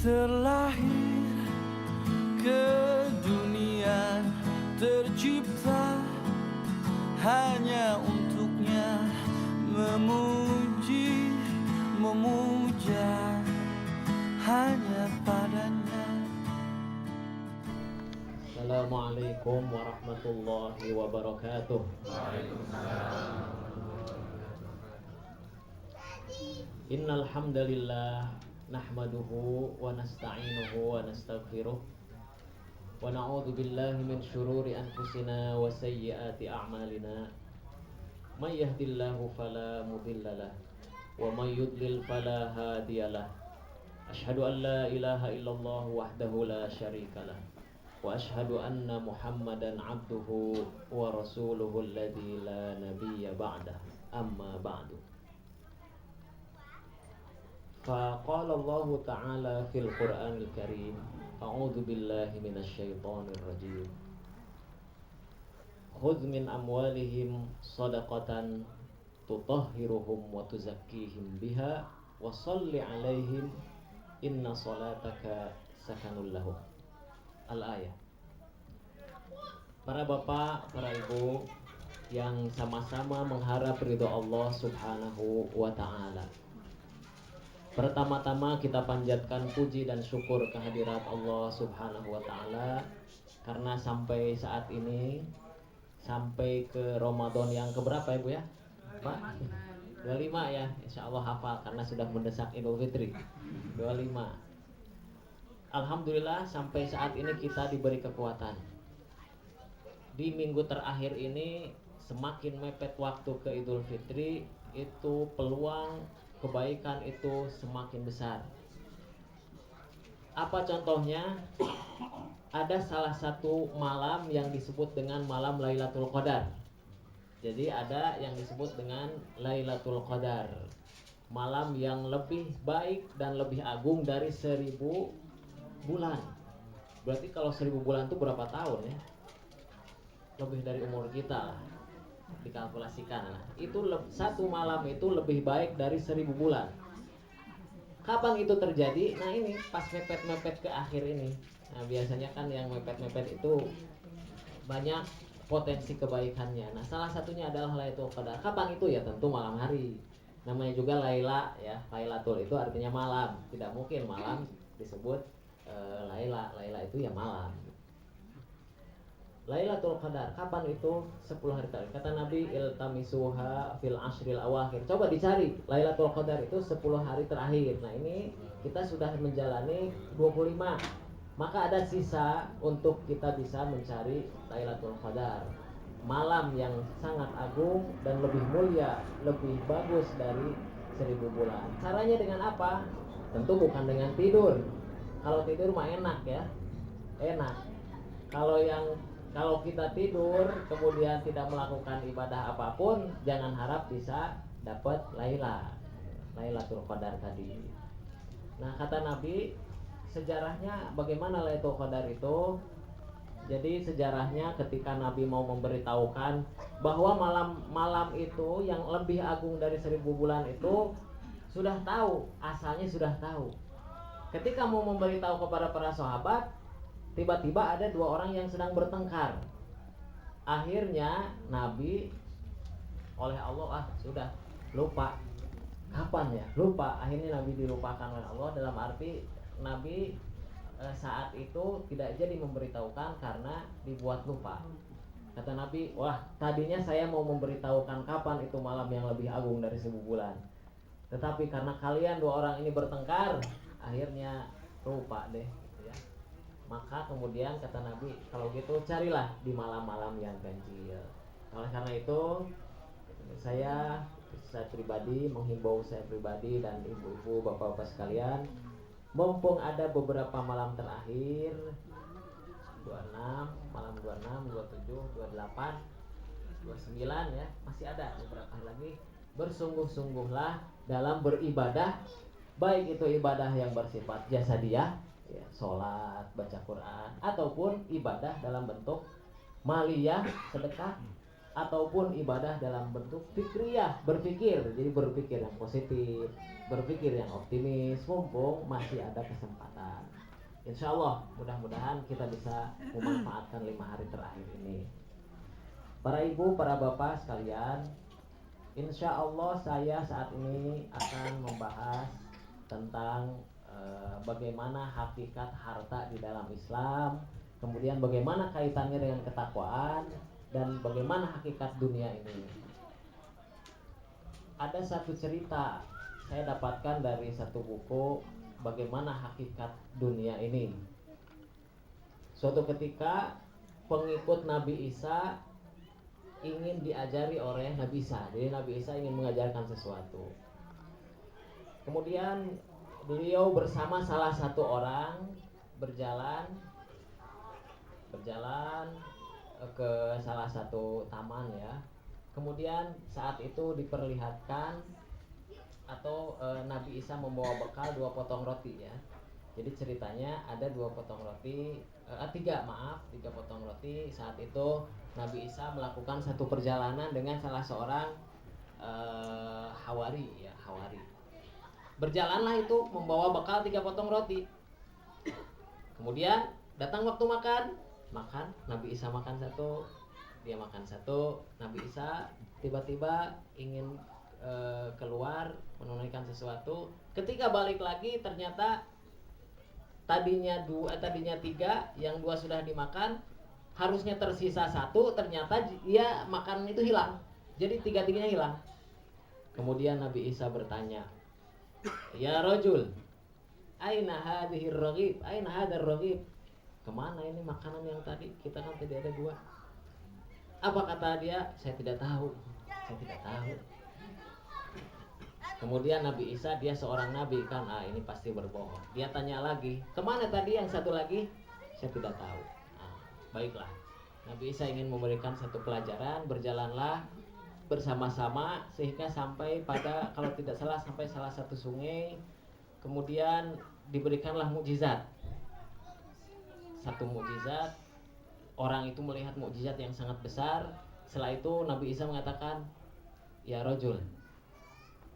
terlahir ke dunia, tercipta hanya untuknya, memuji, memuja hanya padanya. Assalamualaikum warahmatullahi wabarakatuh. Innal hamdalillah nahmaduhu wa nasta'inuhu wa nastaghfiruh wa na'udzu billahi min syururi anfusina wa sayyiati a'malina. May yahdihillahu fala mudhillalah wa may yudlil fala hadiyalah. Asyhadu an la ilaha illallah wahdahu la syarikalah wa asyhadu anna Muhammadan abduhu wa rasuluhu alladzi la nabiyya ba'dah. Amma ba'du. Faqala Allah Ta'ala fil Qur'anil Karim, a'udzu billahi minasy syaithanir rajim. Khudz min amwalihim shadaqatan tutahhiruhum wa tuzakkihim biha wa shalli 'alaihim inna salataka sakanul lahum. Al-ayah. Para bapak, para ibu yang sama-sama mengharap ridho Allah Subhanahu wa Ta'ala, pertama-tama kita panjatkan puji dan syukur kehadirat Allah Subhanahu wa Ta'ala karena sampai saat ini, sampai ke Ramadan yang keberapa Ibu ya? Pak? 25 ya, insya Allah hafal karena sudah mendesak Idul Fitri 25. Alhamdulillah sampai saat ini kita diberi kekuatan. Di minggu terakhir ini semakin mepet waktu ke Idul Fitri, itu peluang kebaikan itu semakin besar. Apa contohnya? Ada salah satu malam yang disebut dengan malam Lailatul Qadar. Jadi ada yang disebut dengan Lailatul Qadar, malam yang lebih baik dan lebih agung dari 1000 bulan. Berarti kalau 1000 bulan itu berapa tahun ya? Lebih dari umur kita lah, dikalkulasikan lah. Itu satu malam itu lebih baik dari 1000 bulan. Kapan itu terjadi? Nah ini pas mepet-mepet ke akhir ini. Nah biasanya kan yang mepet-mepet itu banyak potensi kebaikannya. Nah salah satunya adalah Lailatul Qadar. Kapan itu ya? Tentu malam hari. Namanya juga Laila ya. Lailatul itu artinya malam. Tidak mungkin malam disebut Laila. Laila itu ya malam. Lailatul Qadar, kapan itu? 10 hari terakhir. Kata Nabi, iltamisuha fil ashril awakhir. Coba dicari, Lailatul Qadar itu 10 hari terakhir. Nah ini kita sudah menjalani 25. Maka ada sisa untuk kita bisa mencari Lailatul Qadar, malam yang sangat agung dan lebih mulia, lebih bagus dari 1000 bulan. Caranya dengan apa? Tentu bukan dengan tidur. Kalau tidur mah enak ya, enak. Kalau kita tidur kemudian tidak melakukan ibadah apapun, jangan harap bisa dapat Lailatul Qadar tadi. Nah kata Nabi, sejarahnya bagaimana Lailatul Qadar itu? Jadi sejarahnya ketika Nabi mau memberitahukan bahwa malam itu yang lebih agung dari 1000 bulan itu sudah tahu, asalnya sudah tahu. Ketika mau memberitahu kepada para sahabat, tiba-tiba ada 2 orang yang sedang bertengkar. Akhirnya Nabi oleh Allah sudah lupa. Kapan ya? Lupa. Akhirnya Nabi dilupakan oleh Allah, dalam arti Nabi saat itu tidak jadi memberitahukan karena dibuat lupa. Kata Nabi, wah tadinya saya mau memberitahukan kapan itu malam yang lebih agung dari 1000 bulan. Tetapi karena kalian 2 orang ini bertengkar, akhirnya lupa deh. Maka kemudian kata Nabi, kalau gitu carilah di malam-malam yang ganjil. Oleh karena itu saya pribadi menghimbau saya pribadi dan ibu-ibu, bapak-bapak sekalian, mumpung ada beberapa malam terakhir 26, malam 26, 27, 28, 29 ya, masih ada beberapa hari lagi. Bersungguh-sungguhlah dalam beribadah, baik itu ibadah yang bersifat jasadiyah ya, sholat, baca Quran, ataupun ibadah dalam bentuk maliyah, sedekah. ataupun ibadah dalam bentuk fikriyah, berpikir. Jadi berpikir yang positif, berpikir yang optimis, mumpung masih ada kesempatan. Insya Allah mudah-mudahan kita bisa memanfaatkan 5 hari terakhir ini. Para ibu, para bapak sekalian, insya Allah saya saat ini akan membahas tentang bagaimana hakikat harta di dalam Islam, kemudian bagaimana kaitannya dengan ketakwaan, dan bagaimana hakikat dunia ini. Ada satu cerita saya dapatkan dari satu buku, bagaimana hakikat dunia ini. Suatu ketika pengikut Nabi Isa ingin diajari oleh Nabi Isa. Jadi Nabi Isa ingin mengajarkan sesuatu. Kemudian beliau bersama salah satu orang berjalan ke salah satu taman ya. Kemudian saat itu diperlihatkan atau Nabi Isa membawa bekal 2 potong roti ya. Jadi ceritanya ada 2 potong roti, 3 potong roti. Saat itu Nabi Isa melakukan satu perjalanan dengan salah seorang hawari. Berjalanlah itu membawa bekal 3 potong roti. Kemudian datang waktu makan. Nabi Isa makan satu, dia makan satu. Nabi Isa tiba-tiba ingin keluar menunaikan sesuatu. Ketika balik lagi ternyata tadinya 3, yang 2 sudah dimakan, harusnya tersisa 1, ternyata dia makan itu hilang. Jadi 3-tiganya hilang. Kemudian Nabi Isa bertanya, "Ya rajul, aina hadhir raghib? Aina hadar raghib?" Kemana ini makanan yang tadi? Kita kan tadi ada 2. Apa kata dia? Saya tidak tahu. Kemudian Nabi Isa, dia seorang nabi kan, ini pasti berbohong. Dia tanya lagi, kemana tadi yang satu lagi? Saya tidak tahu. Baiklah, Nabi Isa ingin memberikan satu pelajaran. Berjalanlah bersama-sama sehingga sampai pada, kalau tidak salah, sampai salah satu sungai. Kemudian diberikanlah mukjizat. Satu mukjizat, orang itu melihat mukjizat yang sangat besar. Setelah itu Nabi Isa mengatakan, "Ya rajul,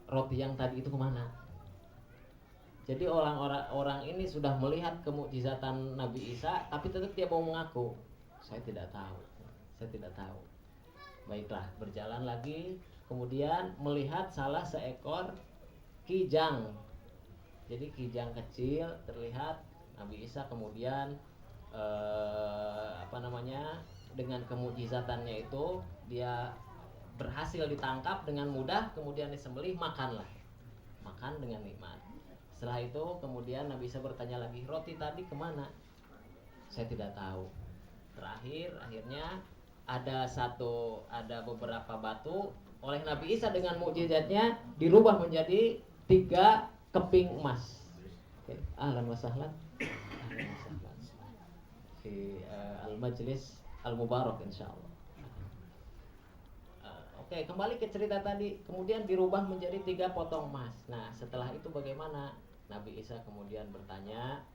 roti yang tadi itu kemana?" Jadi orang ini sudah melihat kemukjizatan Nabi Isa, tapi tetap dia mau mengaku, saya tidak tahu. Baiklah, berjalan lagi, kemudian melihat salah seekor kijang. Jadi kijang kecil terlihat. Nabi Isa kemudian dengan kemukjizatannya itu dia berhasil ditangkap dengan mudah, kemudian disembelih, makan dengan nikmat. Setelah itu kemudian Nabi Isa bertanya lagi, roti tadi kemana? Saya tidak tahu. Akhirnya ada beberapa batu oleh Nabi Isa dengan mukjizatnya dirubah menjadi 3 keping emas. Oke, ahlan wa sahlan. Fi al-majlis al-mubarak insyaallah. Oke, kembali ke cerita tadi. Kemudian dirubah menjadi 3 potong emas. Nah, setelah itu bagaimana? Nabi Isa kemudian bertanya,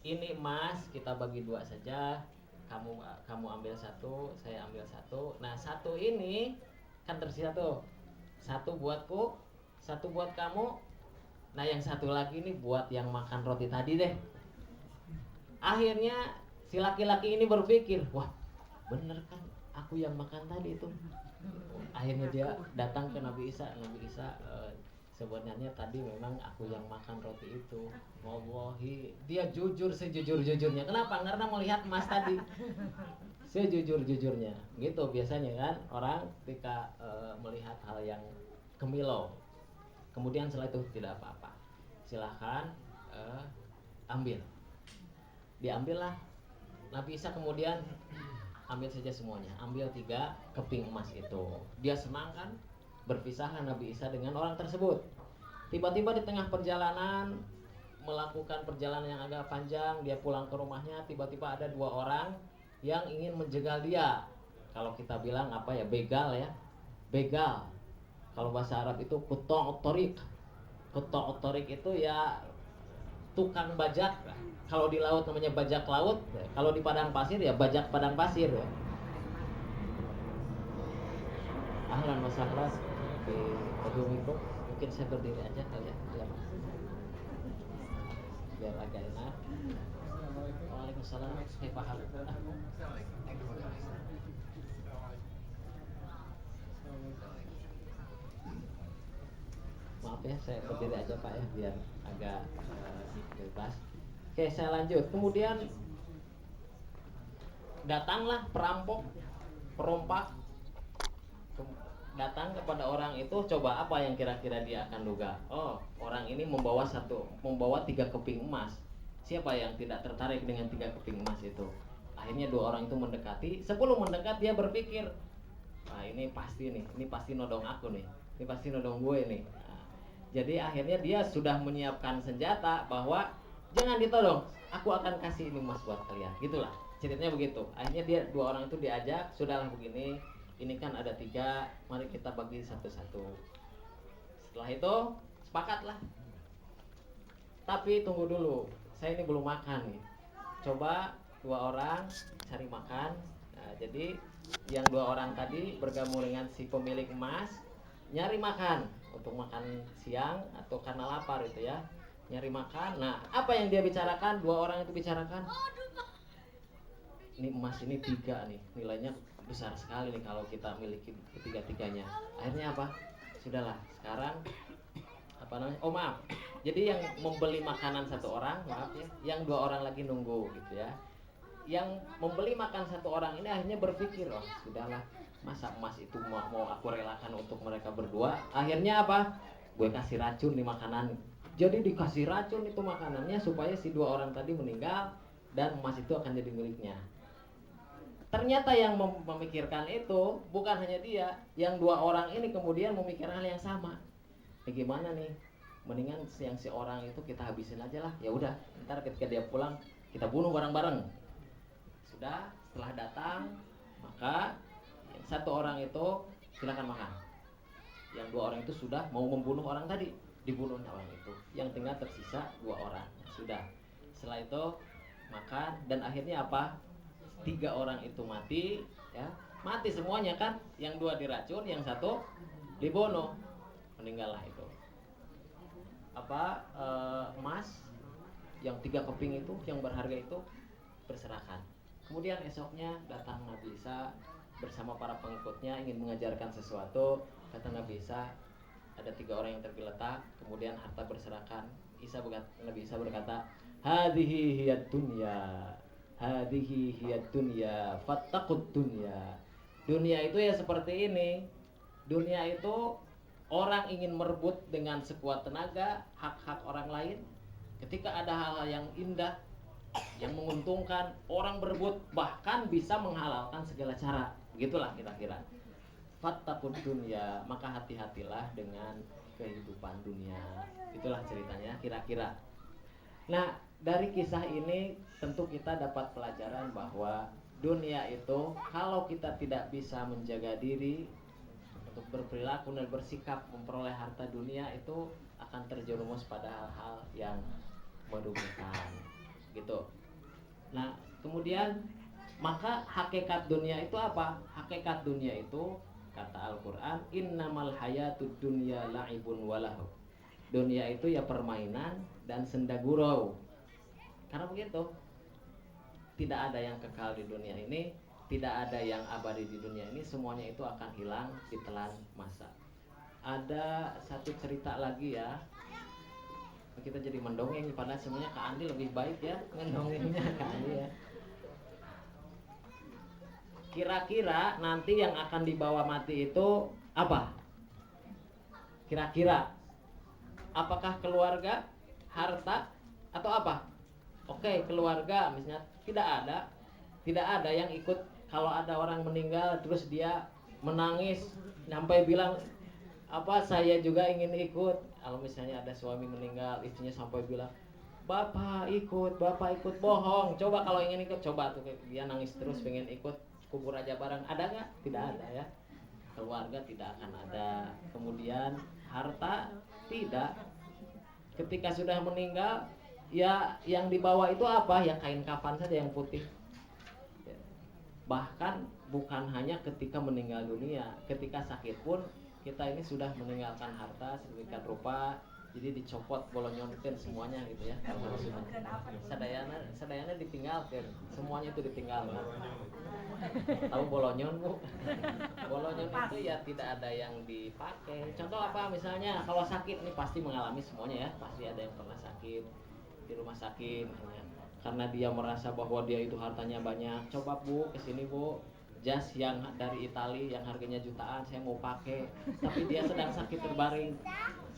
"Ini emas kita bagi 2 saja. Kamu ambil 1, saya ambil 1. Nah, 1 ini kan tersisa tuh. 1 buatku, 1 buat kamu. Nah, yang 1 lagi ini buat yang makan roti tadi deh." Akhirnya si laki-laki ini berpikir, wah bener kan aku yang makan tadi itu. Akhirnya dia datang ke Nabi Isa. Nabi Isa, sebenarnya tadi memang aku yang makan roti itu. Wallahi, dia jujur sejujur-jujurnya. Kenapa? Karena melihat emas tadi. Sejujur-jujurnya. Gitu biasanya kan orang ketika melihat hal yang kemilau. Kemudian setelah itu tidak apa-apa. Silahkan ambil. Diambillah. Nabi Isa kemudian ambil saja semuanya, ambil 3 keping emas itu. Dia senang kan? Berpisahlah Nabi Isa dengan orang tersebut. Tiba-tiba di tengah perjalanan, melakukan perjalanan yang agak panjang, dia pulang ke rumahnya. Tiba-tiba ada 2 orang yang ingin menjegal dia. Kalau kita bilang apa ya, begal ya, begal. Kalau bahasa Arab itu kutong otorik. Kutong otorik itu ya tukang bajak. Kalau di laut namanya bajak laut, kalau di padang pasir ya bajak padang pasir ya. ahlan wa sahlan di Kedumiku. Mungkin saya berdiri aja kali ya, ya Mas. Biar agak enak. Waalaikumsalam. Saya paham. Maaf ya, saya berdiri aja Pak ya, biar agak bebas. Oke, saya lanjut. Kemudian datanglah perampok, perompak, datang kepada orang itu. Coba apa yang kira-kira dia akan duga? Oh, orang ini membawa 3 keping emas. Siapa yang tidak tertarik dengan 3 keping emas itu? Akhirnya 2 orang itu mendekati. Sebelum mendekat dia berpikir, nah ini pasti nodong aku nih, ini pasti nodong gue nih. Nah, jadi akhirnya dia sudah menyiapkan senjata bahwa jangan ditodong, aku akan kasih ini emas buat kalian. Gitulah ceritanya begitu. Akhirnya dia 2 orang itu diajak, sudahlah begini, ini kan ada 3, mari kita bagi satu-satu. Setelah itu sepakatlah. Tapi tunggu dulu, saya ini belum makan nih. Coba 2 orang cari makan. Nah, jadi yang 2 orang tadi bergabung dengan si pemilik emas, nyari makan untuk makan siang atau karena lapar itu ya, nyari makan. Nah, apa yang dia bicarakan? 2 orang itu bicarakan, ini emas ini 3 nih, nilainya besar sekali nih kalau kita miliki ketiga-tiganya. Akhirnya apa? Sudahlah, sekarang apa namanya? Oh maaf. Jadi yang membeli makanan 1 orang, maaf ya, yang 2 orang lagi nunggu gitu ya. Yang membeli makan 1 orang ini akhirnya berpikir, oh sudahlah, masa emas itu mau aku relakan untuk mereka berdua. Akhirnya apa? Gue kasih racun di makanan. Jadi dikasih racun itu makanannya supaya si 2 orang tadi meninggal dan emas itu akan jadi miliknya. Ternyata yang memikirkan itu bukan hanya dia, yang 2 orang ini kemudian memikirkan hal yang sama. Gimana nih? Mendingan yang si orang itu kita habisin aja lah. Ya udah, ntar ketika dia pulang kita bunuh bareng-bareng. Sudah, setelah datang, maka yang 1 orang itu silakan makan. Yang 2 orang itu sudah mau membunuh orang tadi, dibunuh orang itu. Yang tinggal tersisa 2 orang. Sudah. Setelah itu makan dan akhirnya apa? 3 orang itu mati, ya. Mati semuanya kan? Yang 2 diracun, yang 1 dibunuh. Meninggallah itu. Emas yang 3 keping itu, yang berharga itu berserakan. Kemudian esoknya datang Nabi Isa bersama para pengikutnya ingin mengajarkan sesuatu. Kata Nabi Isa, ada 3 orang yang tergeletak, kemudian harta berserakan. Nabi Isa berkata, hadhihi hiyad dunya, hadhihi hiyad dunya, fattaqud dunya. Dunia itu ya seperti ini. Dunia itu orang ingin merebut dengan sekuat tenaga hak-hak orang lain. Ketika ada hal-hal yang indah, yang menguntungkan, orang berebut, bahkan bisa menghalalkan segala cara. Begitulah kira-kira. Fattaqud dunya, maka hati-hatilah dengan kehidupan dunia. Itulah ceritanya kira-kira. Nah, dari kisah ini tentu kita dapat pelajaran bahwa dunia itu kalau kita tidak bisa menjaga diri untuk berperilaku dan bersikap memperoleh harta dunia, itu akan terjerumus pada hal-hal yang merugikan gitu. Nah, kemudian maka hakikat dunia itu apa? Hakikat dunia itu kata Al-Qur'an, innamal hayatud dunya la'ibun walahu. Dunia itu ya permainan dan senda gurau. Karena begitu, tidak ada yang kekal di dunia ini, tidak ada yang abadi di dunia ini, semuanya itu akan hilang ditelan masa. Ada satu cerita lagi ya. Kita jadi mendongeng, padahal semuanya Kak Andi lebih baik ya mendongengnya Kak Andi ya. Kira-kira nanti yang akan dibawa mati itu apa? Kira-kira apakah keluarga, harta, atau apa? Oke, keluarga misalnya tidak ada yang ikut. Kalau ada orang meninggal terus dia menangis sampai bilang apa, saya juga ingin ikut. Kalau misalnya ada suami meninggal, istrinya sampai bilang bapak ikut, bohong. Coba kalau ingin ikut, coba tuh dia nangis terus pengen ikut, kubur aja bareng. Ada nggak? Tidak ada ya. Keluarga tidak akan ada. Kemudian harta tidak. Ketika sudah meninggal, ya yang dibawa itu apa? Yang kain kafan saja yang putih. Bahkan bukan hanya ketika meninggal dunia, ketika sakit pun kita ini sudah meninggalkan harta sedemikian rupa, jadi dicopot bolonyonkeun semuanya gitu ya. Kalau sudah sadayana ditinggalkan, semuanya itu ditinggalkan. Tahu bolonyon Bu? Bolonyon itu ya tidak ada yang dipakai. Contoh apa misalnya kalau sakit nih pasti mengalami semuanya ya, pasti ada yang pernah sakit di rumah sakit misalnya. Karena dia merasa bahwa dia itu hartanya banyak. Coba Bu kesini Bu, jas yang dari Itali yang harganya jutaan saya mau pakai, tapi dia sedang sakit terbaring.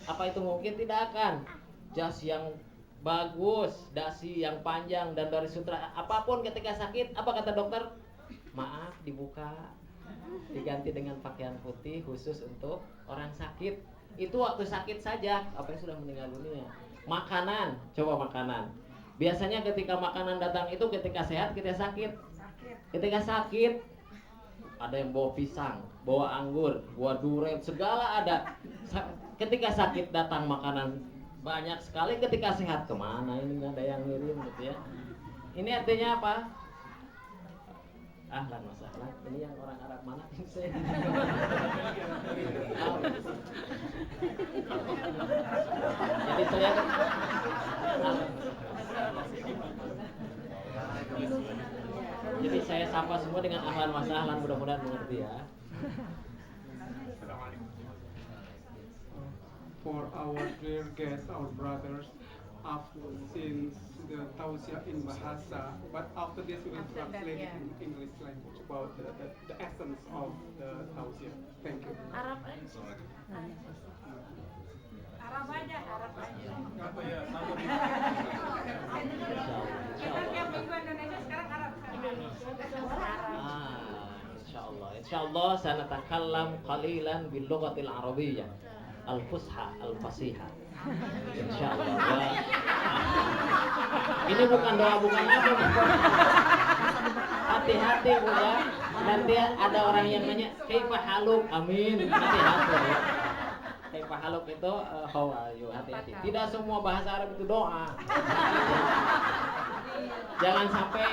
Apa itu mungkin? Tidak akan. Jas yang bagus, dasi yang panjang dan dari sutra apapun ketika sakit, apa kata dokter? Maaf, dibuka, diganti dengan pakaian putih khusus untuk orang sakit. Itu waktu sakit saja, apa yang sudah meninggal dunia. Makanan, coba makanan. Biasanya ketika makanan datang itu ketika sehat, ketika sakit. Ketika sakit, ada yang bawa pisang, bawa anggur, bawa durian, segala ada. Ketika sakit datang makanan banyak sekali, ketika sehat kemana ini nggak ada yang ngirim gitu ya. Ini artinya apa? Ahlan wa sahlan. Ini yang orang Arab mana? Saya. Jadi saya jadi saya sapa semua dengan ahlan wa sahlan, mudah-mudahan mengerti ya. For our dear guests, our brothers, since the tausiah in Bahasa, but after this we will translate it in English language about the essence of the tausiah. Thank you. Arab aja. Arab aja. Apa ya? Kita tiap minggu Indonesia sekarang Arab. Insyaallah sanatakallam qalilan bil lughatil arabiyyah al-fusha al-fasiha. Insyaallah. Ini bukan doa, bukan apa. Hati-hati Bu ya. Nanti ada orang yang nanya, "Kaifa haluk?" Amin. Hati-hati ya. Kaifa haluk itu how are you? Hati-hati. Tidak semua bahasa Arab itu doa. Jangan sampai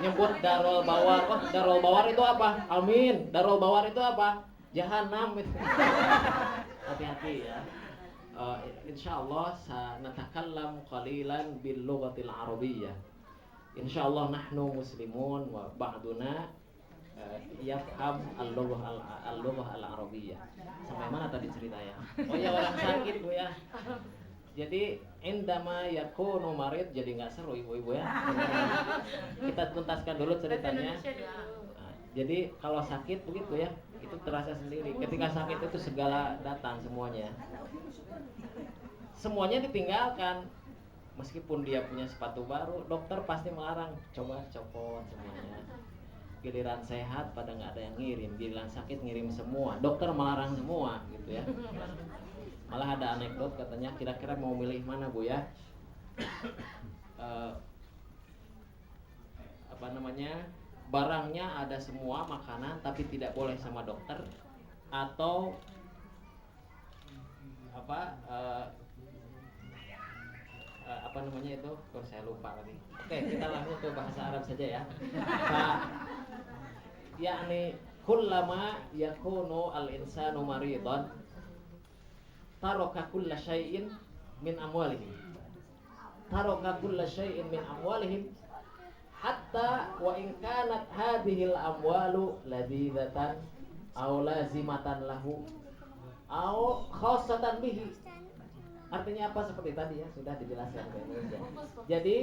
nyebut darul bawar. Oh, darul bawar itu apa? Amin. Darul bawar itu apa? Jahanam. Hati-hati ya. Insyaallah sanatakallam qalilan bil lughatil arabiyyah. Insyaallah nahnu muslimun wa ba'duna yafham al-lughah al-arabiyyah. Sampai mana tadi ceritanya? Oh ya, orang sakit Bu ya. Jadi indama yakunu marid, jadi nggak seru ibu-ibu ya. Kita tuntaskan dulu ceritanya. Jadi kalau sakit begitu ya, itu terasa sendiri. Ketika sakit itu segala datang semuanya. Semuanya ditinggalkan. Meskipun dia punya sepatu baru, dokter pasti melarang. Coba copot semuanya. Giliran sehat pada nggak ada yang ngirim, giliran sakit ngirim semua. Dokter melarang semua gitu ya. Malah ada anekdot katanya, kira-kira mau milih mana Bu ya? Apa namanya? Barangnya ada semua, makanan tapi tidak boleh sama dokter, atau apa namanya itu? Kok saya lupa lagi. Oke, kita langsung ke bahasa Arab saja ya. Yakni kullama yakunu al-insanu maridan taraka kulla syai'in min amwalihim. Taraka kulla syai'in min amwalihim hatta wa in kanat hadhil amwalu ladidatan aw lazimatan lahu aw khassatan bihi. Artinya apa? Seperti tadi ya, sudah dijelaskan ke Indonesia. Jadi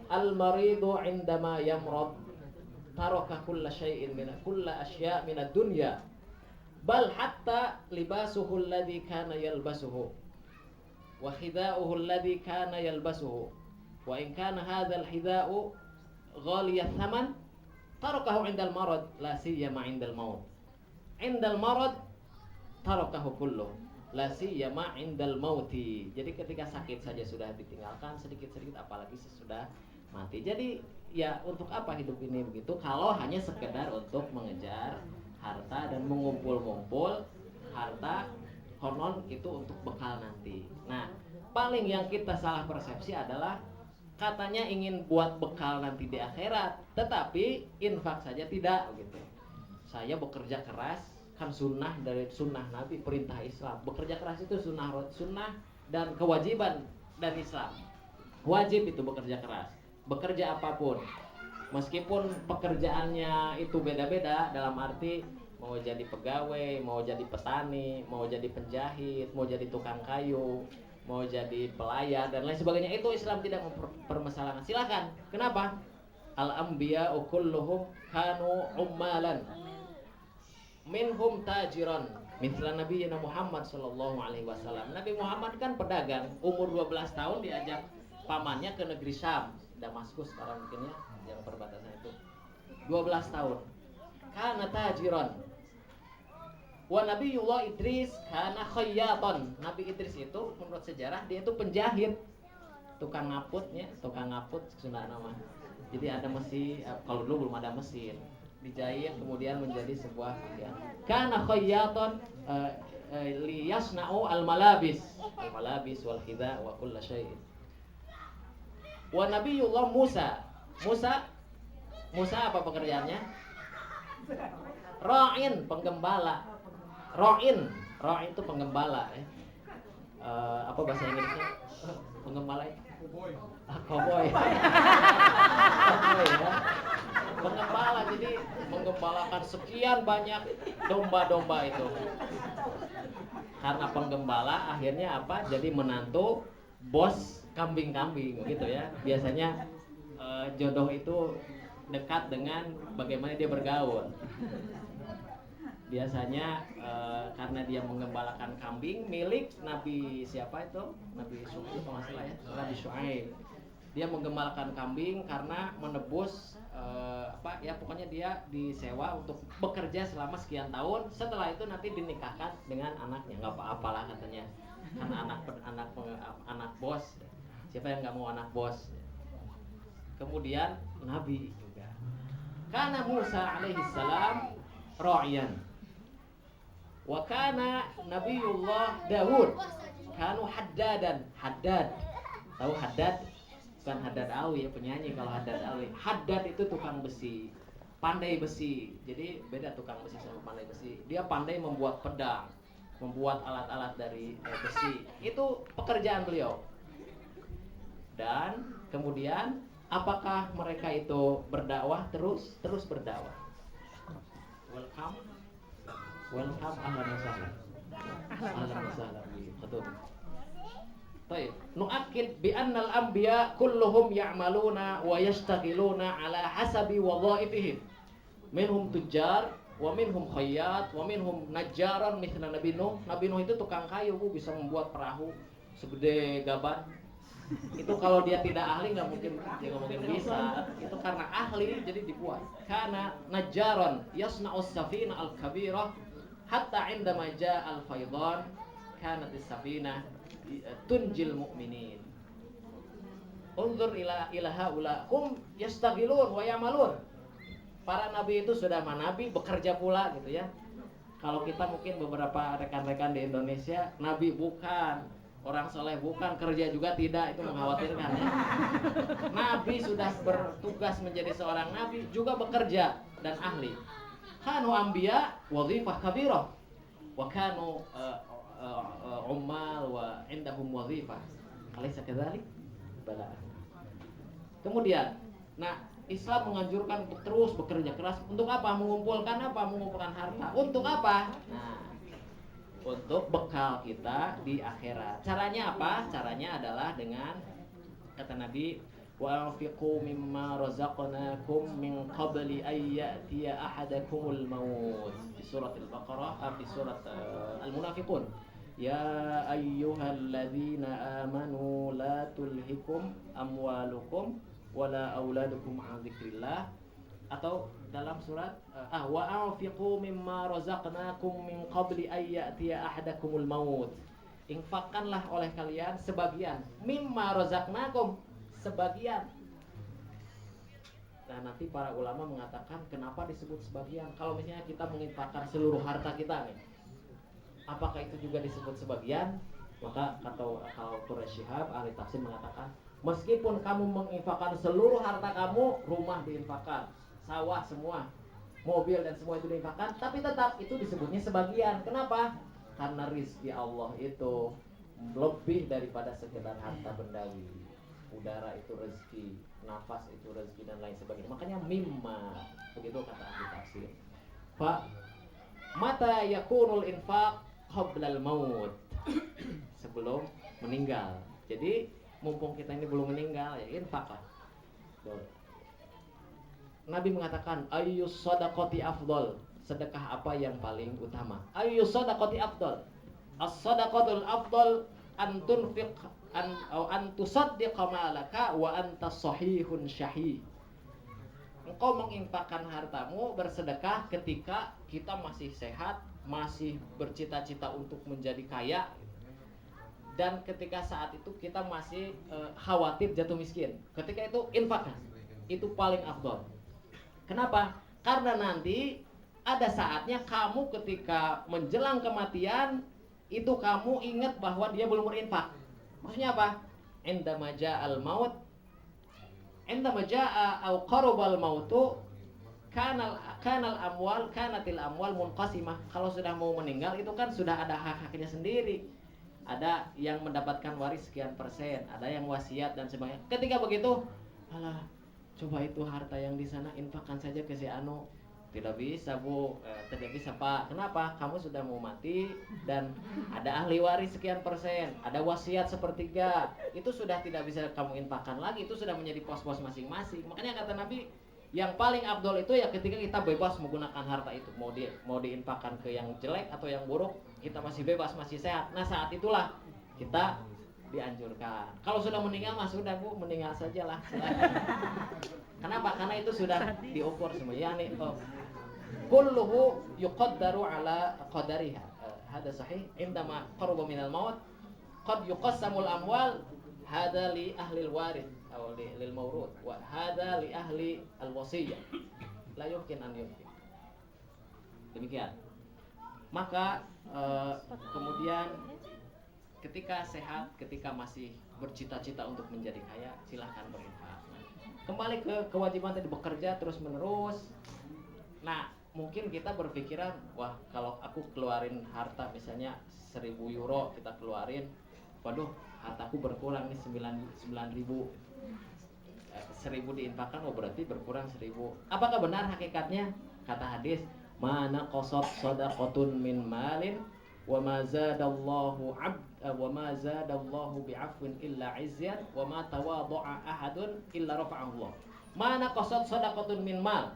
al-maridu indama yamrad taraka kulla syai'in min kulla asya' min ad-dunya bal hatta libasuhu alladhi kana yalbasuhu wa khida'uhu alladhi kana yalbasuhu wa in kana hadzal hida'u ghaliyat thaman tarakahu 'indal marad la siyama 'indal maut. 'Indal marad tarakahu kullu la siyama 'indal mauti. Jadi ketika sakit saja sudah ditinggalkan sedikit-sedikit, apalagi sesudah mati. Jadi ya untuk apa hidup ini begitu kalau hanya sekedar untuk mengejar harta dan mengumpul-ngumpul harta, konon itu untuk bekal nanti. Nah, paling yang kita salah persepsi adalah katanya ingin buat bekal nanti di akhirat, tetapi infak saja tidak gitu. saya bekerja keras, kan sunnah dari sunnah Nabi, perintah Islam. Bekerja keras itu sunnah dan kewajiban dan Islam. Wajib itu bekerja keras, bekerja apapun, meskipun pekerjaannya itu beda-beda, dalam arti mau jadi pegawai, mau jadi petani, mau jadi penjahit, mau jadi tukang kayu, mau jadi pelayan dan lain sebagainya, itu Islam tidak mempermasalahkan. Silakan. Kenapa? Al-anbiya'u kulluhum kanu ummalan minhum tajiran mithla nabiyina Muhammad sallallahu alaihi wasallam. Nabi Muhammad kan pedagang, umur 12 tahun diajak pamannya ke negeri Syam, Damaskus sekarang mungkin ya, yang perbatasan itu. 12 tahun. Kana tajiran. Wa Nabiyullah Idris kana khayyatan. Nabi Idris itu menurut sejarah dia itu penjahit, tukang ngaputnya, tukang ngaput Sunda nama. Jadi ada mesin, kalau dulu belum ada mesin, dijahit kemudian menjadi sebuah pakaian. Kana khayyatan liyasna'u al-malabis wal khidha wa kull syai'in. Wa Nabiyullah Musa. Musa apa pekerjaannya? Ra'in, penggembala. Ra'in itu penggembala ya. Apa bahasa Inggrisnya? Penggembala itu? Cowboy. Cowboy ya. Penggembala, jadi menggembalakan sekian banyak domba-domba itu. Karena penggembala akhirnya apa? Jadi menantu bos kambing-kambing gitu ya. Biasanya jodoh itu dekat dengan bagaimana dia bergaul. Biasanya karena dia menggembalakan kambing milik Nabi siapa itu? Nabi Syuaib kalau nggak salah ya. Nabi Syuaib. Dia menggembalakan kambing karena menebus pokoknya dia disewa untuk bekerja selama sekian tahun. Setelah itu nanti dinikahkan dengan anaknya. Nggak apa-apalah katanya. Karena anak bos. Siapa yang nggak mau anak bos? Kemudian Nabi juga. Karena Musa alaihissalam ra'iyan. Wa kana Nabiullah Daud kanu haddadan. Haddad. Tahu Haddad? Bukan Haddad Alwi ya, penyanyi. Kalau Haddad Alwi, Haddad itu tukang besi, pandai besi. Jadi beda tukang besi sama pandai besi. Dia pandai membuat pedang, membuat alat-alat dari besi. Itu pekerjaan beliau. Dan kemudian apakah mereka itu berdakwah terus berdakwah? Welcome ahlan wa sahlan. Ahlan wa sahlan. Betul. Baik, nu'akkid bi annal anbiya kulluhum ya'maluna wa yashtaghiluna ala hasabi wadhaifihim. Minhum tujjar wa minhum khayyat wa minhum najjaran mithla Nabi Nuh. Nabi Nuh itu tukang kayu, bisa membuat perahu segede gaban. Itu kalau dia tidak ahli nggak mungkin bisa. Itu karena ahli jadi dibuat. Karena najjaran yasna'us safina al-kabirah hatta 'indama ja'a al-faydan kanat as-safinah tunjil mu'minin. Unzur ila haula hum yastaghilun wa yamalun. Para nabi itu sudah nabi, bekerja pula gitu ya. Kalau kita mungkin beberapa rekan-rekan di Indonesia, nabi bukan, orang soleh bukan, kerja juga tidak, itu mengkhawatirkan ya. Nabi sudah bertugas menjadi seorang nabi, juga bekerja dan ahli. Kanu anbiya wadhifah kabirah wa kanu ummal wa indahum wadhifah. Alaysa kadzalik? Bala. Kemudian, Islam menganjurkan untuk terus bekerja keras. Untuk apa? Mengumpulkan apa? Mengumpulkan harta. Untuk apa? Untuk bekal kita di akhirat. Caranya apa? Caranya adalah dengan kata Nabi, wa anfiqu mimma razaqnakum min qabli ay ya'tiya ahadakumul maut. Di surat Al-Baqarah, di surat Al-Munafiqun. Ya ayyuhalladzina amanu la tulhikum amwalukum wala auladukum an dzikrillah. Atau dalam surat wa anfiqu mimma razaqnakum min qabli ay ya'tiya ahadakumul maut. Infakkanlah oleh kalian sebagian mimma razaqnakum, sebagian. Nah, nanti para ulama mengatakan kenapa disebut sebagian. Kalau misalnya kita menginfakkan seluruh harta kita nih, apakah itu juga disebut sebagian? Maka kalau Quraisy Shihab ahli tafsir mengatakan, meskipun kamu menginfakkan seluruh harta kamu, rumah diinfakkan, sawah semua, mobil dan semua itu diinfakkan, tapi tetap itu disebutnya sebagian. Kenapa? Karena rizki Allah itu lebih daripada sekedar harta bendawi. Udara itu rezeki, nafas itu rezeki dan lain sebagainya. Makanya mimma, begitu kata ahli tafsir. Pak, mata yakunul infaq qablal maut, sebelum meninggal. Jadi mumpung kita ini belum meninggal, ya infak lah. Nabi mengatakan ayyus sadaqati afdal, sedekah apa yang paling utama? Ayyus sadaqati afdal, as-sadaqatul afdal an tunfiq an tusaddiqa malaka wa anta sahihun syahih. Engkau menginfakkan hartamu, bersedekah ketika kita masih sehat, masih bercita-cita untuk menjadi kaya, dan ketika saat itu kita masih khawatir jatuh miskin. Ketika itu infakkan, itu paling afdal. Kenapa? Karena nanti ada saatnya kamu ketika menjelang kematian itu kamu ingat bahwa dia belum berinfak. Maksudnya apa? Indama ja'al maut, indama ja'a au qarabal mautu kanatil amwal munqasimah. Kalau sudah mau meninggal itu kan sudah ada hak-haknya sendiri. Ada yang mendapatkan waris sekian persen, ada yang wasiat dan sebagainya. Ketika begitu, alah, coba itu harta yang di sana infakkan saja ke si anu. Tidak bisa bu, tidak bisa pak. Kenapa? Kamu sudah mau mati dan ada ahli waris sekian persen, ada wasiat sepertiga. Itu sudah tidak bisa kamu infakkan lagi. Itu sudah menjadi pos-pos masing-masing. Makanya kata Nabi, yang paling abdol itu ya ketika kita bebas menggunakan harta itu. Mau diinfakkan ke yang jelek atau yang buruk, kita masih bebas, masih sehat. Nah saat itulah kita dianjurkan. Kalau sudah meninggal mas sudah bu, meninggal sajalah. Kenapa? Karena itu sudah diukur semua. Yani kulluhu yuqaddaru ala qadariha. Hada sahih. Indama qaruba minal maut qad yuqassamul amwal hada li ahli al-warith atau lil mawrud wa hada li ahli al-wasiyyah. La yumkin an yumkin. Demikian. Maka kemudian ketika sehat, ketika masih bercita-cita untuk menjadi kaya, silahkan berinfak. Kembali ke kewajiban tadi, bekerja terus menerus. Nah, mungkin kita berpikiran, wah kalau aku keluarin harta misalnya 1.000 euro kita keluarin, waduh hartaku berkurang nih 9.000. 1.000 diinfakkan, oh berarti berkurang 1.000. Apakah benar hakikatnya? Kata hadis, mana qasad sadaqatun min malin wa ma zadallahu bi'afwin illa izyan wa ma tawadha'a ahadun illa rafa'ahu Allah. Mana qasad sadaqatun min mal.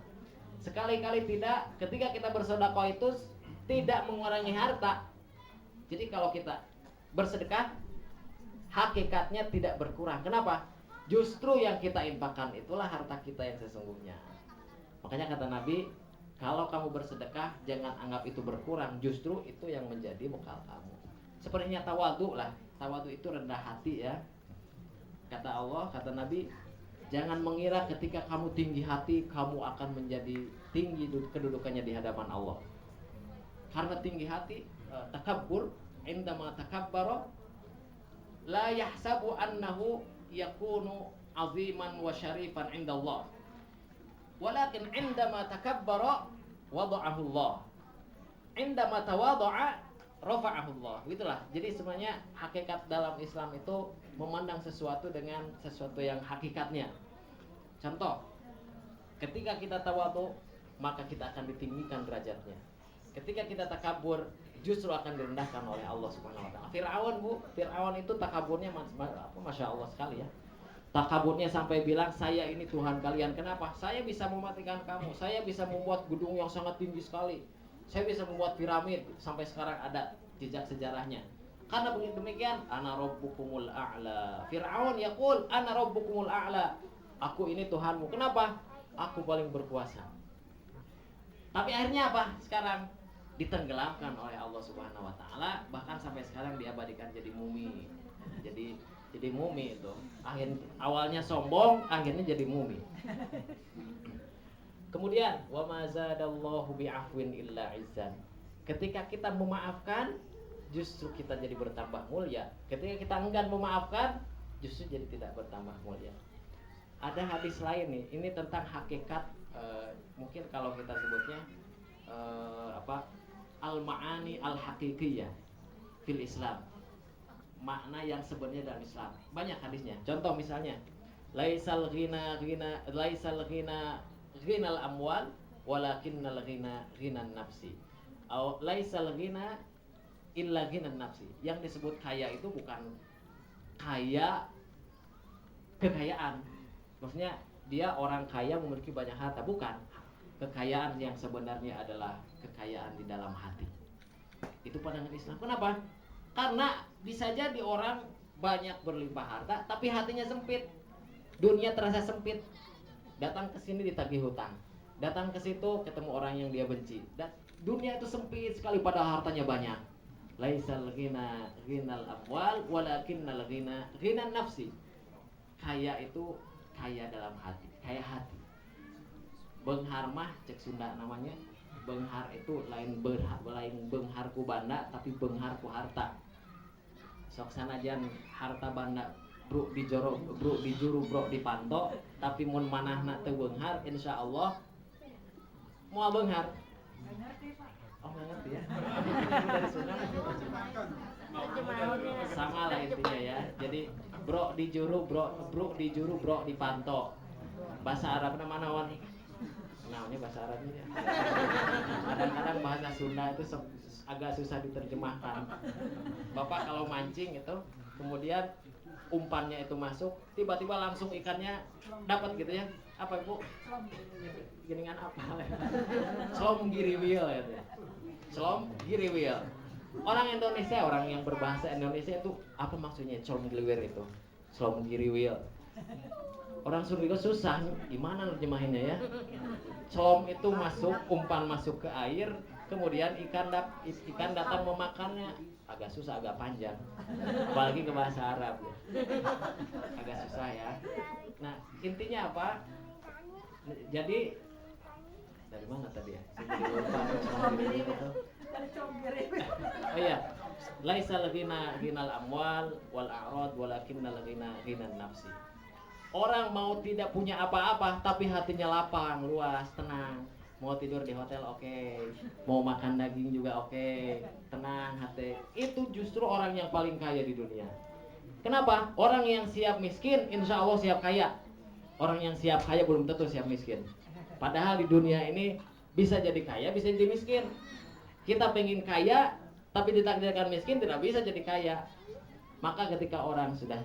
Sekali-kali tidak, ketika kita bersedekah itu tidak mengurangi harta. Jadi kalau kita bersedekah hakikatnya tidak berkurang. Kenapa? Justru yang kita infakkan itulah harta kita yang sesungguhnya. Makanya kata Nabi, kalau kamu bersedekah jangan anggap itu berkurang, justru itu yang menjadi bekal kamu. Sepertinya tawadu lah. Tawadu itu rendah hati ya. Kata Allah, kata Nabi, jangan mengira ketika kamu tinggi hati kamu akan menjadi tinggi kedudukannya di hadapan Allah. Karena tinggi hati, takabbur, indama takabbara la yahsabu annahu yakunu aziman wa syarifan indallah. Walakin indama takabbara wada'ahu Allah. Indama tawadha'a rafa'ahu Allah. Gitulah. Jadi sebenarnya hakikat dalam Islam itu memandang sesuatu dengan sesuatu yang hakikatnya. Contoh, ketika kita tawadhu, maka kita akan ditinggikan derajatnya. Ketika kita takabur, justru akan direndahkan oleh Allah Subhanahu wa taala. Fir'aun bu, Fir'aun itu takaburnya masya Allah sekali ya. Takaburnya sampai bilang, saya ini Tuhan kalian. Kenapa? Saya bisa mematikan kamu. Saya bisa membuat gedung yang sangat tinggi sekali. Saya bisa membuat piramid. Sampai sekarang ada jejak sejarahnya. Karena begitu demikian, ana rabbukumul a'la. Fir'aun yaqul, ana rabbukumul a'la. Aku ini Tuhanmu. Kenapa? Aku paling berkuasa. Tapi akhirnya apa? Sekarang ditenggelamkan oleh Allah Subhanahu wa taala, bahkan sampai sekarang diabadikan jadi mumi. Jadi mumi itu. Awalnya sombong, akhirnya jadi mumi. Kemudian wa ma zadallahu bi'afwin illa izzan. Ketika kita memaafkan, justru kita jadi bertambah mulia. Ketika kita enggan memaafkan, justru jadi tidak bertambah mulia. Ada hadis lain nih, ini tentang hakikat mungkin kalau kita sebutnya al-ma'ani al-haqiqiyah fil Islam, makna yang sebenarnya dalam Islam. Banyak hadisnya. Contoh misalnya, laisal ghinal amwal walakinnal ghinan nafsi. Atau laisal ghina illa ghinan nafsi. Yang disebut kaya itu bukan kaya kekayaan. Maksudnya dia orang kaya memiliki banyak harta, bukan. Kekayaan yang sebenarnya adalah kekayaan di dalam hati. Itu pandangan Islam. Kenapa? Karena bisa jadi orang banyak berlimpah harta tapi hatinya sempit. Dunia terasa sempit. Datang ke sini ditagih hutang. Datang ke situ ketemu orang yang dia benci. Dan dunia itu sempit sekali padahal hartanya banyak. Laisal ghinal amwal walakinnal ghinan nafsi. Kaya itu kaya dalam hati, kaya hati. Beunghar mah cek Sunda namanya. Beunghar itu lain beunghar ku banda tapi beunghar ku harta. Sok sanajan harta banda bro dijuru bro dipanto, tapi mun manahna teu beunghar insyaallah moal beunghar. Oh nggak ngerti ya. Dari Sunda sama lah intinya ya. Jadi bro dijuru bro dipanto. Bahasa Arabna manawan? Namanya bahasa Arabnya. Kadang-kadang bahasa Sunda itu agak susah diterjemahkan. Bapak kalau mancing itu, kemudian umpannya itu masuk, tiba-tiba langsung ikannya dapat gitu ya. Apa Ibu? Geningan apa? Slom giriwil ya. Slom giriwil. Orang Indonesia, orang yang berbahasa Indonesia itu apa maksudnya slom giriwil itu? Slom giriwil. Orang Sunda susah, gimana nerjemahinnya ya? Slom itu masuk, umpan masuk ke air, kemudian ikan datang memakannya. Agak susah, agak panjang. Apalagi ke bahasa Arab ya. Agak susah ya. Nah, intinya apa? Jadi dari mana tadi ya? Oh iya, laisal ghinal amwal wal a'rad walakinnal ghinan nafsi. Orang mau tidak punya apa-apa tapi hatinya lapang, luas, tenang. Mau tidur di hotel oke, mau makan daging juga oke, tenang hati. Itu justru orang yang paling kaya di dunia. Kenapa? Orang yang siap miskin insya Allah siap kaya. Orang yang siap kaya belum tentu siap miskin. Padahal di dunia ini bisa jadi kaya, bisa jadi miskin. Kita pengen kaya tapi ditakdirkan miskin tidak bisa jadi kaya. Maka ketika orang sudah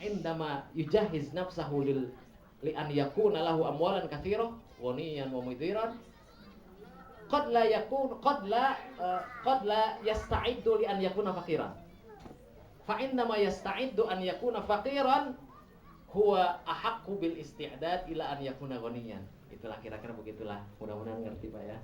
indama yujahiz nafsahu li an yakuna lahu amwalan katsira ghaniyan wa mudiran qad la yasta'iddu li an yakuna faqiran. Fa indama yasta'iddu an yakuna faqiran huwa ahaqqu bil isti'dad ila an yakuna ghaniyan. Itulah kira-kira begitulah. Mudah-mudahan ngerti Pak ya.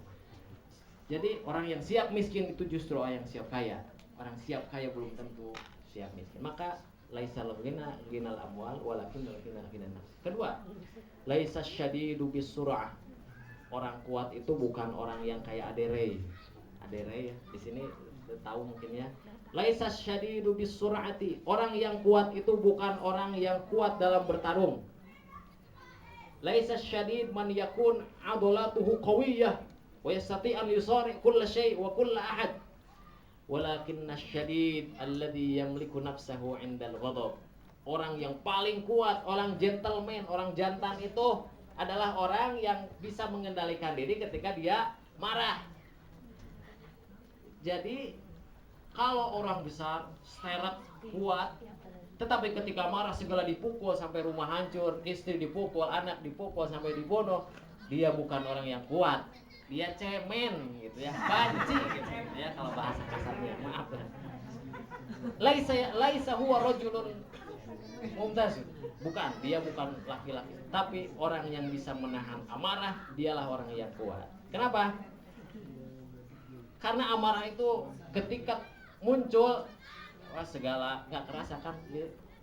Jadi orang yang siap miskin itu justru orang yang siap kaya. Orang siap kaya belum tentu siap miskin. Maka laisal ghinal amwal walakinnal ghinan nafs. Kedua, laisa syadidu bisur'ah. Orang kuat itu bukan orang yang kayak Adere ya. Di sini tahu mungkin ya. Laisa syadidu bisur'ati. Orang yang kuat itu bukan orang yang kuat dalam bertarung. Laisa syadid man yakun adolatuhu qawiyyah wa yastati an yusari kulla syai' wa kulla ahad. Walakinna syadid alladhi yamliku nafsahu indal ghadab. Orang yang paling kuat, orang gentleman, orang jantan itu adalah orang yang bisa mengendalikan diri ketika dia marah. Jadi kalau orang besar, seret, kuat, tetapi ketika marah segala dipukul sampai rumah hancur, istri dipukul, anak dipukul sampai dibunuh, dia bukan orang yang kuat. Dia cemen gitu ya, banci gitu ya kalau bahasa kasarnya, maaf ya. Laisa huwa rajulun mumtaz. Bukan, dia bukan laki-laki, tapi orang yang bisa menahan amarah, dialah orang yang kuat. Kenapa? Karena amarah itu ketika muncul segala nggak kerasa kan.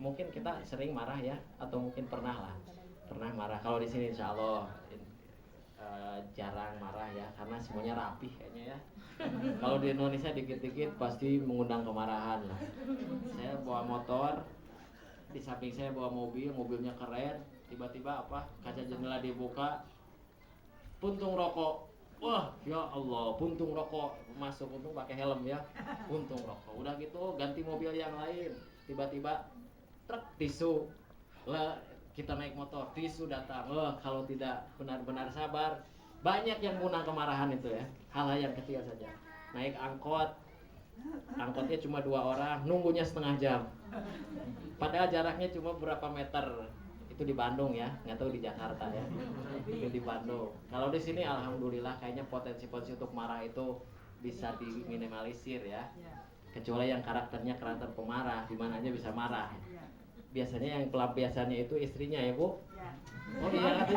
Mungkin kita sering marah ya, atau mungkin pernah marah. Kalau di sini insya Allah jarang marah ya, karena semuanya rapih kayaknya ya. Kalau di Indonesia dikit-dikit pasti mengundang kemarahan lah. Saya bawa motor, di samping saya bawa mobilnya keren, tiba-tiba kaca jendela dibuka, puntung rokok. Wah, ya Allah, puntung rokok masuk, untung pakai helm ya. Puntung rokok. Udah gitu ganti mobil yang lain. Tiba-tiba truk tisu. Lah kita naik motor, tisu datang. Kalau tidak benar-benar sabar, banyak yang punah kemarahan itu ya. Hal-hal yang kecil saja. Naik angkot. Angkotnya cuma 2 orang, nunggunya setengah jam. Padahal jaraknya cuma berapa meter. Itu di Bandung ya, nggak tahu di Jakarta ya. Itu di Bandung. Kalau di sini alhamdulillah kayaknya potensi-potensi untuk marah itu bisa diminimalisir ya. Kecuali yang karakternya karakter pemarah, di mana aja bisa marah. Biasanya yang pelampiasannya itu istrinya ya, Bu? Oh iya.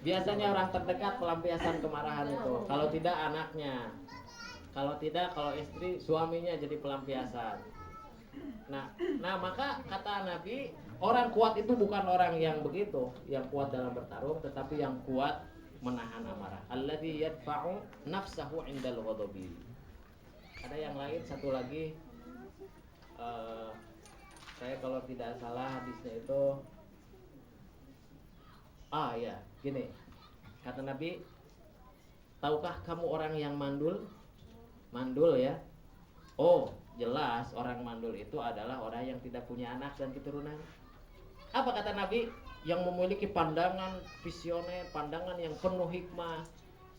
Biasanya orang terdekat pelampiasan kemarahan itu. Kalau tidak anaknya. Kalau tidak, kalau istri, suaminya jadi pelampiasan. Nah maka kata Nabi, orang kuat itu bukan orang yang begitu, yang kuat dalam bertarung, tetapi yang kuat menahan amarah. Alladzi yadfa'u nafsahu 'indal ghadabi. Ada yang lain, satu lagi, saya kalau tidak salah hadisnya itu, ya gini, kata Nabi, tahukah kamu orang yang mandul? Mandul ya. Oh, jelas orang mandul itu adalah orang yang tidak punya anak dan keturunan. Apa kata Nabi? Yang memiliki pandangan visioner, pandangan yang penuh hikmah,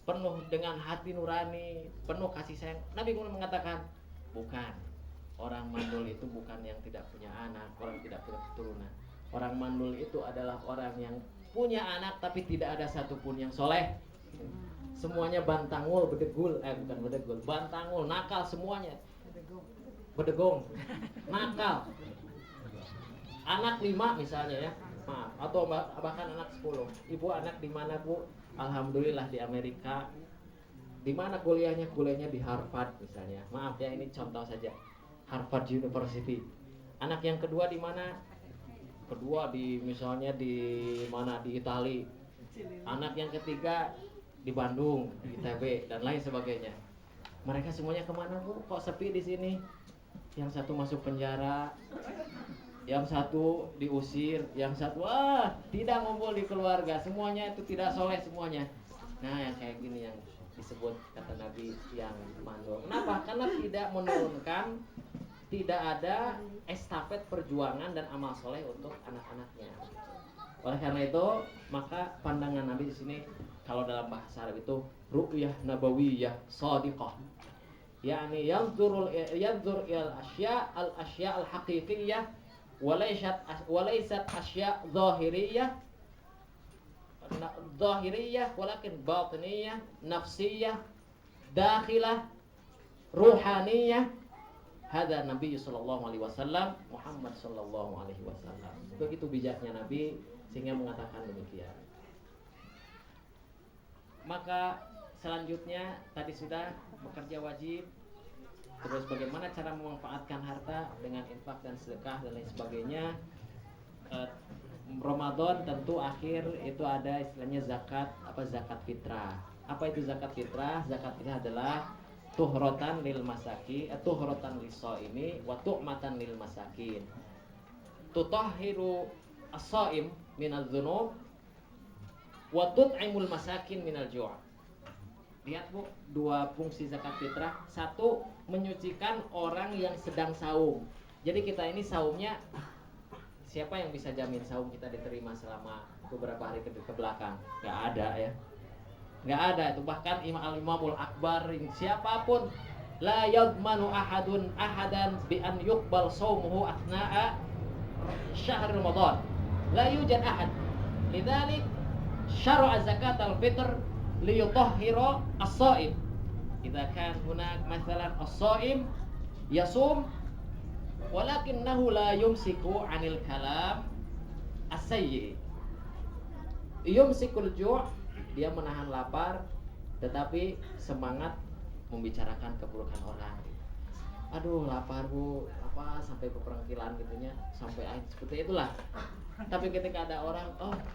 penuh dengan hati nurani, penuh kasih sayang. Nabi kemudian mengatakan, bukan. Orang mandul itu bukan yang tidak punya anak, orang tidak punya keturunan. Orang mandul itu adalah orang yang punya anak tapi tidak ada satupun yang soleh. Semuanya bantangul, bedegul, bukan bedegul, bantangul, nakal semuanya. Bedegong, nakal. Anak 5 misalnya ya, maaf, atau bahkan anak 10. Ibu anak di mana, Bu? Alhamdulillah di Amerika. Di mana kuliahnya? Kuliahnya di Harvard misalnya. Maaf ya, ini contoh saja. Harvard University. Anak yang kedua di mana? Kedua di misalnya di mana, di Itali. Anak yang ketiga di Bandung, di ITB dan lain sebagainya. Mereka semuanya kemana, Bu? Kok sepi di sini? Yang satu masuk penjara, yang satu diusir, yang satu tidak ngumpul di keluarga, semuanya itu tidak soleh semuanya. Nah yang kayak gini yang disebut kata Nabi yang mandul. Kenapa? Karena tidak menurunkan, tidak ada estafet perjuangan dan amal soleh untuk anak-anaknya. Oleh karena itu maka pandangan Nabi di sini kalau dalam bahasa Arab itu ru'yah nabawiyah shadiqah. Yani yanzur il asya al haqiqiyah walaysat asya zahiriyah walakin batiniyah nafsiyah dakhilah ruhaniyah. Hada Nabi sallallahu alaihi wasallam, Muhammad sallallahu alaihi wasallam. Begitu bijaknya Nabi sehingga mengatakan demikian. Maka selanjutnya tadi sudah bekerja wajib, terus bagaimana cara memanfaatkan harta dengan infak dan sedekah dan lain sebagainya. Ramadan tentu akhir itu ada istilahnya zakat fitrah. Apa itu zakat fitrah? Zakat fitrah adalah tuhrotan lil masaki, tuhrotan lisoimi, wa tu'matan lil masakin. Tutahhiru as-saim minal dzunub wa tut'imul masakin minal ju'. Lihat Bu, 2 fungsi zakat fitrah. 1, menyucikan orang yang sedang saum. Jadi kita ini saumnya, siapa yang bisa jamin saum kita diterima selama beberapa hari ke belakang? Gak ada ya. Gak ada itu. Bahkan Imamul Akbar, siapapun, la yadmanu ahadan bi an yuqbal saumuhu athna'a syahr Ramadan. La yujad ahad. Lidzalik syara'a zakat al-fitr liyutahhira as-shaim. Idza kan hunak mathalan as-shaim yasum walakinnahu la yumsiku 'anil kalam as-sayyi. Yumsikul ju', dia menahan lapar tetapi semangat membicarakan keburukan orang. Aduh lapar Bu, sampai keperengkilan gitunya, sampai seperti itulah. Tapi ketika ada orang,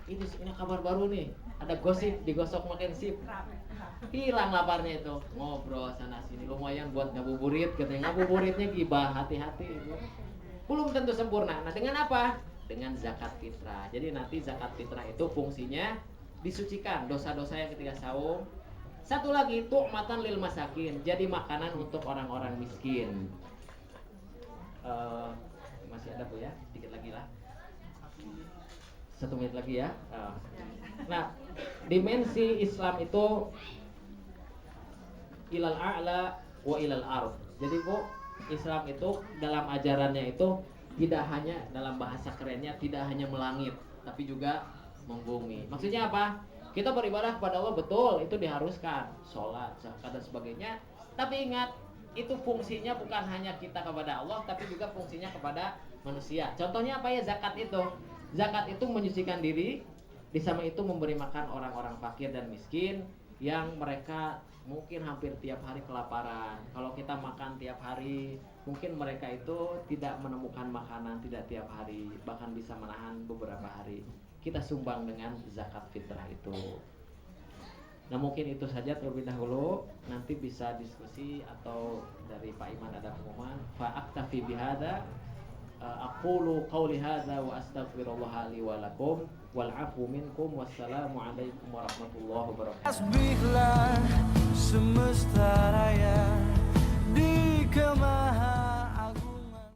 ini kabar baru nih, ada gosip, digosok makin sip, hilang laparnya itu. Ngobrol sana sini, lumayan buat ngabuburit, katanya ngabuburitnya gibah, hati-hati itu. Belum tentu sempurna. Nah dengan apa? Dengan zakat fitrah. Jadi nanti zakat fitrah itu fungsinya disucikan dosa-dosa yang ketika saum. Satu lagi tu'matan lil masakin, jadi makanan untuk orang-orang miskin. Masih ada Bu ya, sedikit lagi lah. 1 menit lagi ya. Nah, dimensi Islam itu ilal a'la wa ilal ard. Jadi Bu, Islam itu dalam ajarannya itu tidak hanya dalam bahasa kerennya tidak hanya melangit, tapi juga membumi. Maksudnya apa? Kita beribadah kepada Allah betul, itu diharuskan, sholat, zakat dan sebagainya. Tapi ingat, itu fungsinya bukan hanya kita kepada Allah, tapi juga fungsinya kepada manusia. Contohnya apa ya zakat itu? Zakat itu menyucikan diri, di samping itu memberi makan orang-orang fakir dan miskin yang mereka mungkin hampir tiap hari kelaparan. Kalau kita makan tiap hari, mungkin mereka itu tidak menemukan makanan tidak tiap hari, bahkan bisa menahan beberapa hari. Kita sumbang dengan zakat fitrah itu. Nah mungkin itu saja terlebih dahulu. Nanti bisa diskusi atau dari Pak Iman ada pengumuman. Fa'aktafi bihada. Aqulu qawli hadza wa astaghfirullah li wa lakum wal afu minkum wassalamu alaikum warahmatullahi wabarakatuh. Tasbihlah semesta raya